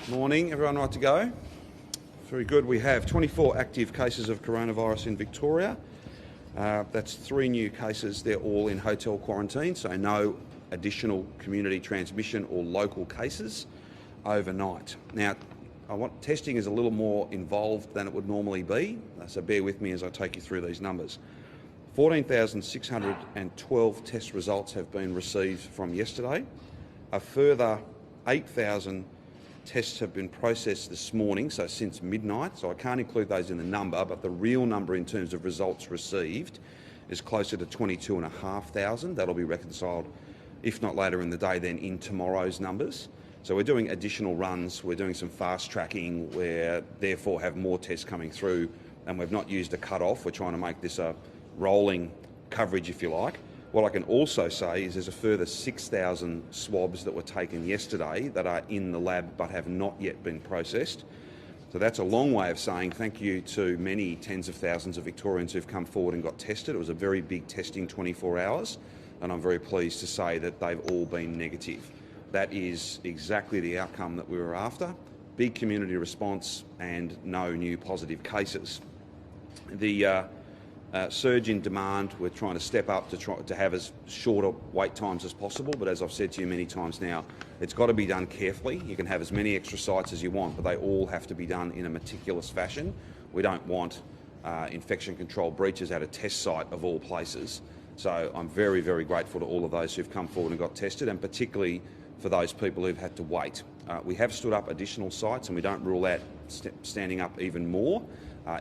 Morning, everyone right to go? Very good. We have 24 active cases of coronavirus in Victoria. That's 3 new cases. They're all in hotel quarantine, so no additional community transmission or local cases overnight. Now, testing is a little more involved than it would normally be, so bear with me as I take you through these numbers. 14,612 test results have been received from yesterday. A further 8,000 tests have been processed this morning, so since midnight, so I can't include those in the number, but the real number in terms of results received is closer to 22,500. That'll be reconciled, if not later in the day, then in tomorrow's numbers. So we're doing additional runs, we're doing some fast tracking, where therefore have more tests coming through, and we've not used a cut-off. We're trying to make this a rolling coverage, if you like. What I can also say is there's a further 6,000 swabs that were taken yesterday that are in the lab but have not yet been processed. So that's a long way of saying thank you to many tens of thousands of Victorians who've come forward and got tested. It was a very big testing 24 hours, and I'm very pleased to say that they've all been negative. That is exactly the outcome that we were after. Big community response and no new positive cases. The surge in demand, we're trying to step up to have as shorter wait times as possible, but as I've said to you many times now, it's got to be done carefully. You can have as many extra sites as you want, but they all have to be done in a meticulous fashion. We don't want infection control breaches at a test site of all places. So I'm very, very grateful to all of those who've come forward and got tested, and particularly for those people who've had to wait. We have stood up additional sites, and we don't rule out standing up even more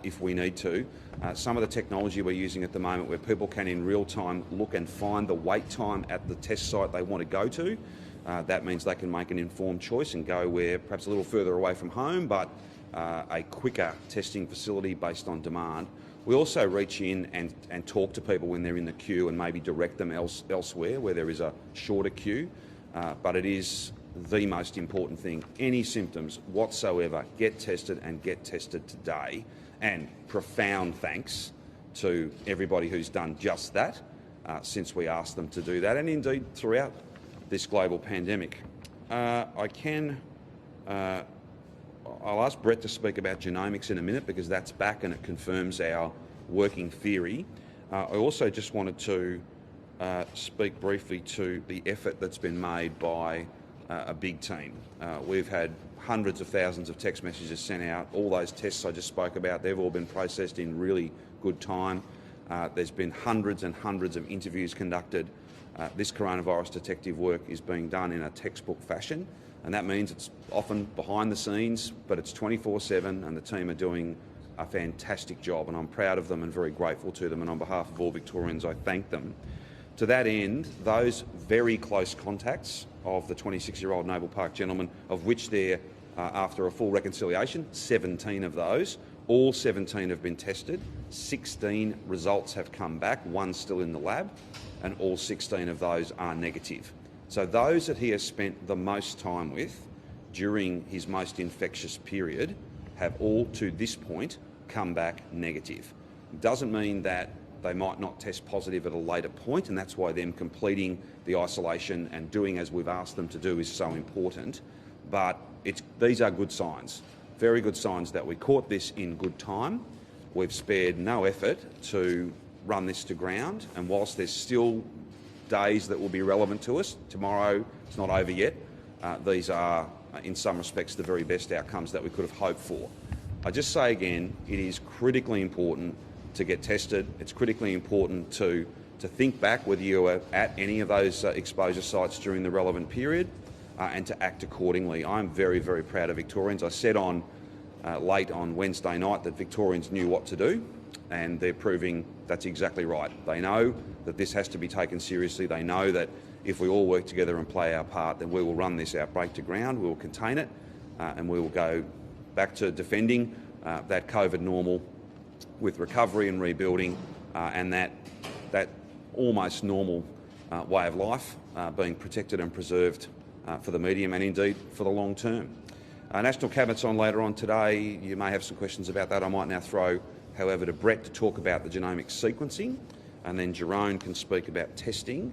if we need to. Some of the technology we're using at the moment, where people can in real time look and find the wait time at the test site they want to go to, that means they can make an informed choice and go where perhaps a little further away from home, but a quicker testing facility based on demand. We also reach in and talk to people when they're in the queue and maybe direct them elsewhere where there is a shorter queue, but it is the most important thing. Any symptoms whatsoever, get tested, and get tested today. And profound thanks to everybody who's done just that since we asked them to do that, and indeed throughout this global pandemic. I'll ask Brett to speak about genomics in a minute, because that's back and it confirms our working theory. I also just wanted to speak briefly to the effort that's been made by a big team. We've had hundreds of thousands of text messages sent out. All those tests I just spoke about, they've all been processed in really good time. There's been hundreds and hundreds of interviews conducted. This coronavirus detective work is being done in a textbook fashion, and that means it's often behind the scenes, but it's 24/7, and the team are doing a fantastic job, and I'm proud of them and very grateful to them, and on behalf of all Victorians, I thank them. To that end, those very close contacts of the 26-year-old Noble Park gentleman, of which there, after a full reconciliation, 17 of those, all 17 have been tested, 16 results have come back, 1 still in the lab, and all 16 of those are negative. So those that he has spent the most time with during his most infectious period have all, to this point, come back negative. It doesn't mean that they might not test positive at a later point, and that's why them completing the isolation and doing as we've asked them to do is so important. But these are good signs, very good signs that we caught this in good time. We've spared no effort to run this to ground, and whilst there's still days that will be relevant to us, tomorrow it's not over yet, these are, in some respects, the very best outcomes that we could have hoped for. I just say again, it is critically important to get tested. It's critically important to think back whether you were at any of those exposure sites during the relevant period and to act accordingly. I'm very, very proud of Victorians. I said late on Wednesday night that Victorians knew what to do, and they're proving that's exactly right. They know that this has to be taken seriously. They know that if we all work together and play our part, then we will run this outbreak to ground, we will contain it, and we will go back to defending that COVID normal with recovery and rebuilding, and that almost normal way of life being protected and preserved for the medium and indeed for the long term. National Cabinet's on later on today. You may have some questions about that. I might now throw, however, to Brett to talk about the genomic sequencing, and then Jerome can speak about testing,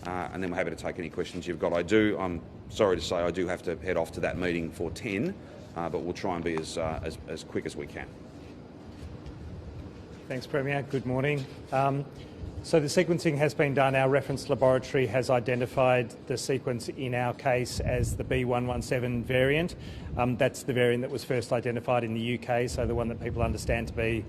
and then we're happy to take any questions you've got. I'm sorry to say I do have to head off to that meeting for 10, but we'll try and be as quick as we can. Thanks, Premier. Good morning. So the sequencing has been done. Our reference laboratory has identified the sequence in our case as the B117 variant. That's the variant that was first identified in the UK, so the one that people understand to be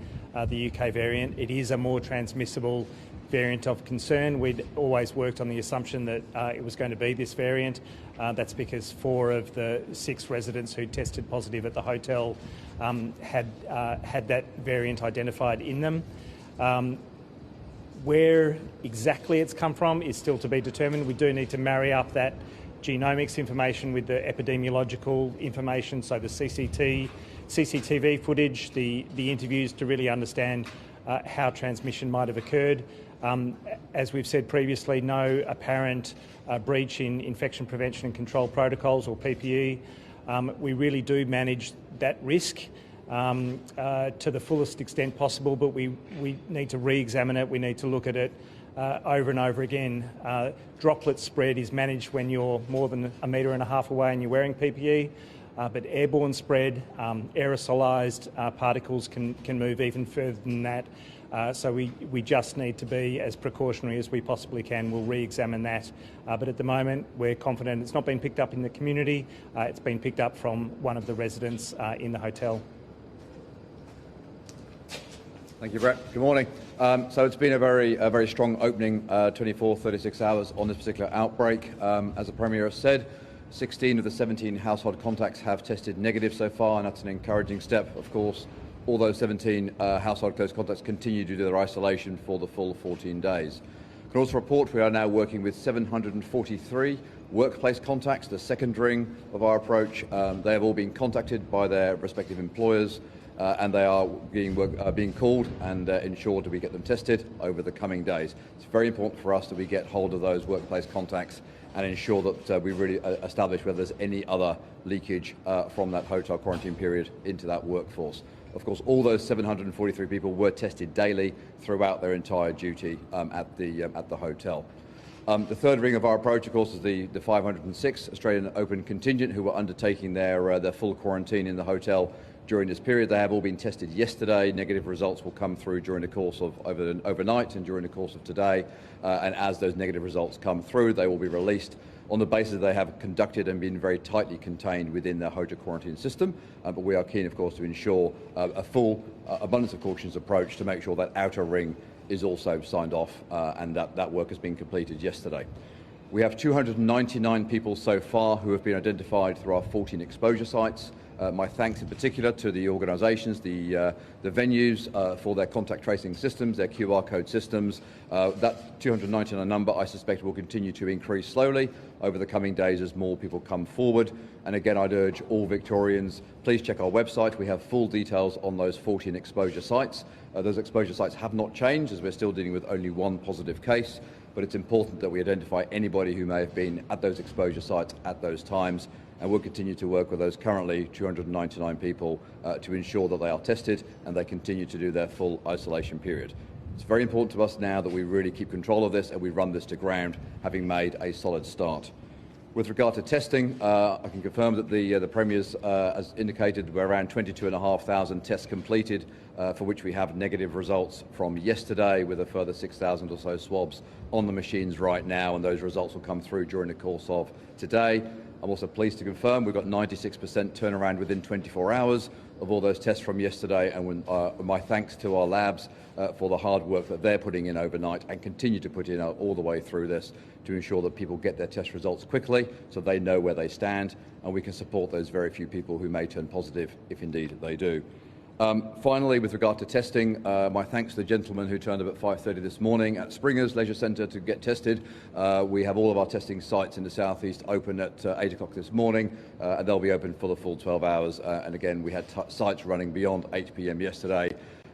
the UK variant. It is a more transmissible variant of concern. We'd always worked on the assumption that it was going to be this variant. That's because 4 of the 6 residents who tested positive at the hotel had that variant identified in them. Where exactly it's come from is still to be determined. We do need to marry up that genomics information with the epidemiological information, so the CCTV footage, the interviews, to really understand how transmission might have occurred. As we've said previously, no apparent breach in infection prevention and control protocols or PPE. We really do manage that risk to the fullest extent possible, but we need to re-examine it. We need to look at it over and over again. Droplet spread is managed when you're more than 1.5 metres away and you're wearing PPE, but airborne spread, aerosolised particles can move even further than that. So we just need to be as precautionary as we possibly can. We'll re-examine that. But at the moment, we're confident it's not been picked up in the community. It's been picked up from one of the residents in the hotel. Thank you, Brett. Good morning. So it's been a very strong opening 24, 36 hours on this particular outbreak. As the Premier has said, 16 of the 17 household contacts have tested negative so far, and that's an encouraging step. Of course, all those 17 household close contacts continue to do their isolation for the full 14 days. I can also report we are now working with 743 workplace contacts, the second ring of our approach. They have all been contacted by their respective employers, and they are being called and ensured that we get them tested over the coming days. It's very important for us that we get hold of those workplace contacts and ensure that we really establish whether there's any other leakage from that hotel quarantine period into that workforce. Of course, all those 743 people were tested daily throughout their entire duty at the hotel. The third ring of our approach, of course, is the 506 Australian Open contingent who were undertaking their full quarantine in the hotel during this period. They have all been tested yesterday. Negative results will come through during the course of overnight and during the course of today. And as those negative results come through, they will be released on the basis that they have conducted and been very tightly contained within their hotel quarantine system. But we are keen, of course, to ensure a full abundance of cautions approach to make sure that outer ring is also signed off and that work has been completed yesterday. We have 299 people so far who have been identified through our 14 exposure sites. My thanks in particular to the organisations, the venues for their contact tracing systems, their QR code systems. That 299 number, I suspect, will continue to increase slowly over the coming days as more people come forward. And again, I'd urge all Victorians, please check our website. We have full details on those 14 exposure sites. Those exposure sites have not changed as we're still dealing with only one positive case. But it's important that we identify anybody who may have been at those exposure sites at those times, and we'll continue to work with those currently 299 people to ensure that they are tested and they continue to do their full isolation period. It's very important to us now that we really keep control of this and we run this to ground, having made a solid start. With regard to testing, I can confirm that the Premier's, as indicated, we're around 22,500 tests completed, for which we have negative results from yesterday, with a further 6,000 or so swabs on the machines right now, and those results will come through during the course of today. I'm also pleased to confirm we've got 96% turnaround within 24 hours of all those tests from yesterday, and my thanks to our labs for the hard work that they're putting in overnight and continue to put in all the way through this to ensure that people get their test results quickly so they know where they stand, and we can support those very few people who may turn positive if indeed they do. Finally, with regard to testing, my thanks to the gentleman who turned up at 5:30 this morning at Springer's Leisure Centre to get tested. We have all of our testing sites in the South East open at 8 o'clock this morning, and they'll be open for the full 12 hours. And again, we had sites running beyond 8 p.m. yesterday.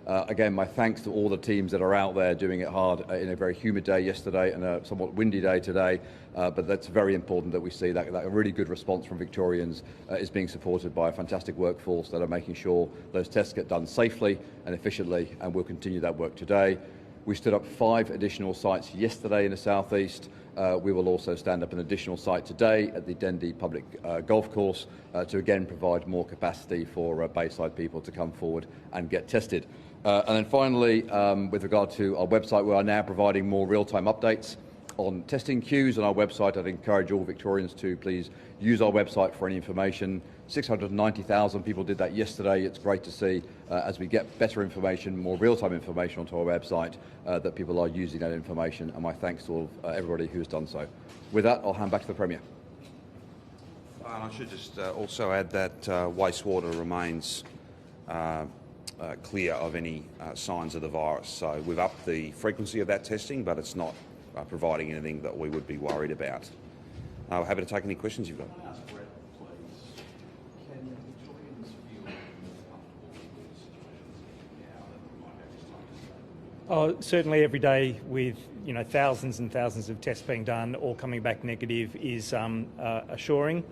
Again, my thanks to all the teams that are out there doing it hard in a very humid day yesterday and a somewhat windy day today. But that's very important that we see that a really good response from Victorians is being supported by a fantastic workforce that are making sure those tests get done safely and efficiently, and we'll continue that work today. We stood up 5 additional sites yesterday in the southeast. We will also stand up an additional site today at the Dendy Public Golf Course to again provide more capacity for Bayside people to come forward and get tested. And then finally, with regard to our website, we are now providing more real-time updates on testing queues on our website. I'd encourage all Victorians to please use our website for any information. 690,000 people did that yesterday. It's great to see as we get better information, more real-time information onto our website, that people are using that information, and my thanks to all everybody who has done so. With that, I'll hand back to the Premier. And I should just also add that wastewater remains clear of any signs of the virus. So we've upped the frequency of that testing, but it's not providing anything that we would be worried about. We're happy to take any questions you've got. Can I ask Brett, please? Can Victorians feel more comfortable with situations now than we might have this time to say? Certainly every day with thousands and thousands of tests being done, all coming back negative is assuring.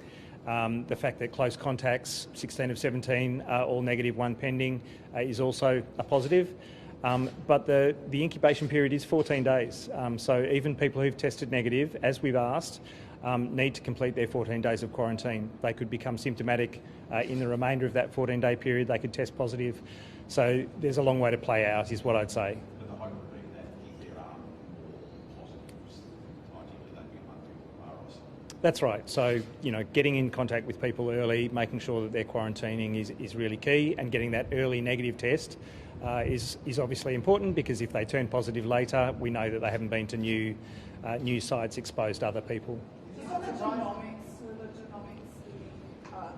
The fact that close contacts, 16 of 17, are all negative, 1 pending, is also a positive. But the incubation period is 14 days. So even people who've tested negative, as we've asked, need to complete their 14 days of quarantine. They could become symptomatic in the remainder of that 14-day period. They could test positive. So there's a long way to play out, is what I'd say. But the hope would be that if there are more positives, ideally they'd be among people who are also. That's right. So, getting in contact with people early, making sure that they're quarantining is really key, and getting that early negative test is obviously important, because if they turn positive later, we know that they haven't been to new sites exposed to other people. Is on the genomics,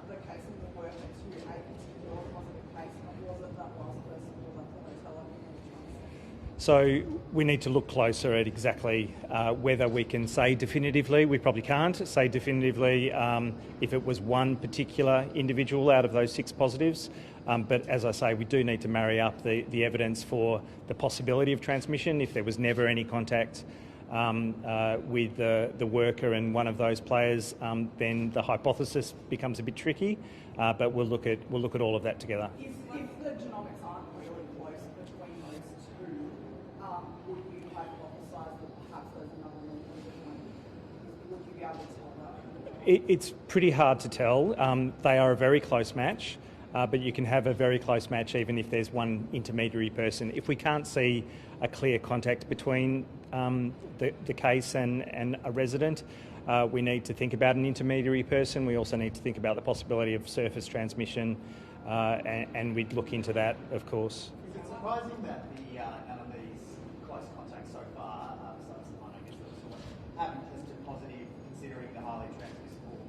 the case of the worker to a particular positive case, and was it that last person or that hotel? So we need to look closer at exactly whether we can say definitively. We probably can't say definitively if it was one particular individual out of those 6 positives. But as I say, we do need to marry up the evidence for the possibility of transmission. If there was never any contact with the worker and one of those players, then the hypothesis becomes a bit tricky. But we'll look at all of that together. If the genomics aren't really close between those two, would you hypothesise that perhaps there's another link between? Would you be able to tell that? It's pretty hard to tell. They are a very close match. But you can have a very close match even if there's one intermediary person. If we can't see a clear contact between the case and a resident, we need to think about an intermediary person. We also need to think about the possibility of surface transmission, and we'd look into that, of course. Is it surprising that none of these close contacts so far, besides the one I guess that was haven't tested positive, considering the highly transmissible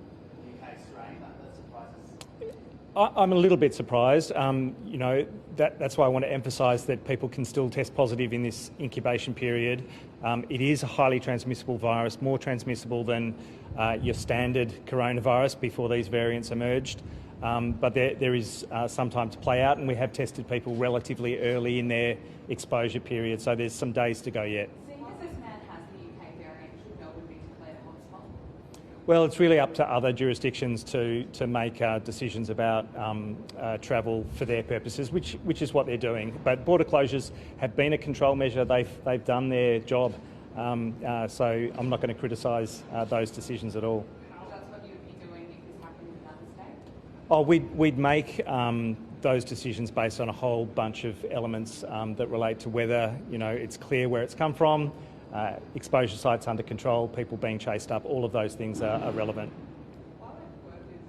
UK strain? That surprises. I'm a little bit surprised. That's why I want to emphasise that people can still test positive in this incubation period. It is a highly transmissible virus, more transmissible than your standard coronavirus before these variants emerged. But there is some time to play out, and we have tested people relatively early in their exposure period, so there's some days to go yet. Seeing as this man has the UK variant, should Melbourne be declared hotspot? Well, it's really up to other jurisdictions to make decisions about travel for their purposes, which is what they're doing. But border closures have been a control measure. They've done their job, so I'm not going to criticise those decisions at all. That's what you would be doing if this happened in another state? Oh, we'd make those decisions based on a whole bunch of elements that relate to whether it's clear where it's come from. Exposure sites under control, people being chased up, all of those things are relevant. Why would workers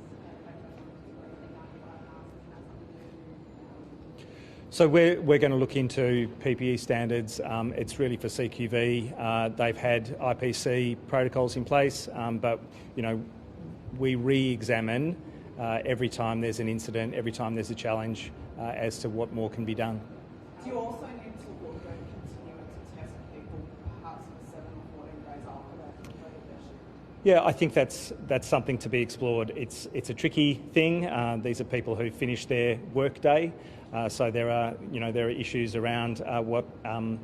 So we're going to look into PPE standards. It's really for CQV. They've had IPC protocols in place, but we re-examine every time there's an incident, every time there's a challenge as to what more can be done. Do you also need to look at continuing to test people perhaps for 7 or 14 days after that completed their shift? Yeah, I think that's something to be explored. It's a tricky thing. These are people who finish their work day, so there are issues around how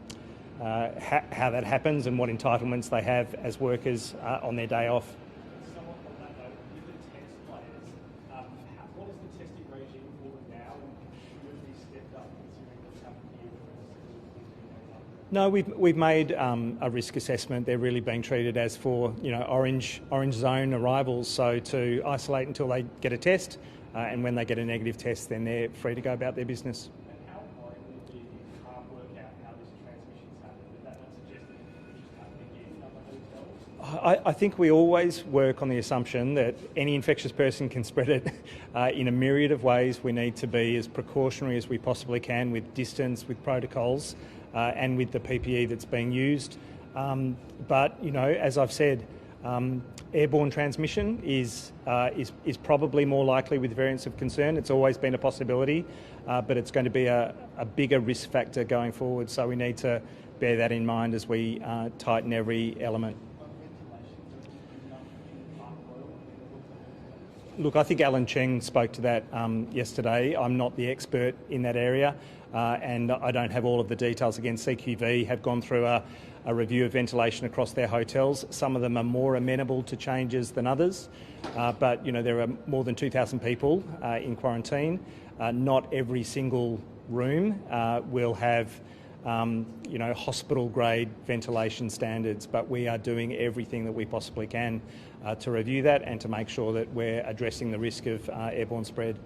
that happens and what entitlements they have as workers on their day off. Somewhat on that note, with the test players, what is the testing regime for them now, and should it be stepped up considering what's happened here? No, we've made a risk assessment. They're really being treated as for orange zone arrivals. So to isolate until they get a test, and when they get a negative test, then they're free to go about their business. And how likely do you can't work out how this transmission's happened? Is that not suggesting it's just happening in other hotels? I think we always work on the assumption that any infectious person can spread it in a myriad of ways. We need to be as precautionary as we possibly can with distance, with protocols, and with the PPE that's being used. But as I've said, airborne transmission is probably more likely with variants of concern. It's always been a possibility, but it's going to be a bigger risk factor going forward. So we need to bear that in mind as we tighten every element. Look, I think Alan Cheng spoke to that yesterday. I'm not the expert in that area, and I don't have all of the details. Again, CQV have gone through a review of ventilation across their hotels. Some of them are more amenable to changes than others, but there are more than 2,000 people in quarantine. Not every single room will have hospital-grade ventilation standards, but we are doing everything that we possibly can to review that and to make sure that we're addressing the risk of airborne spread.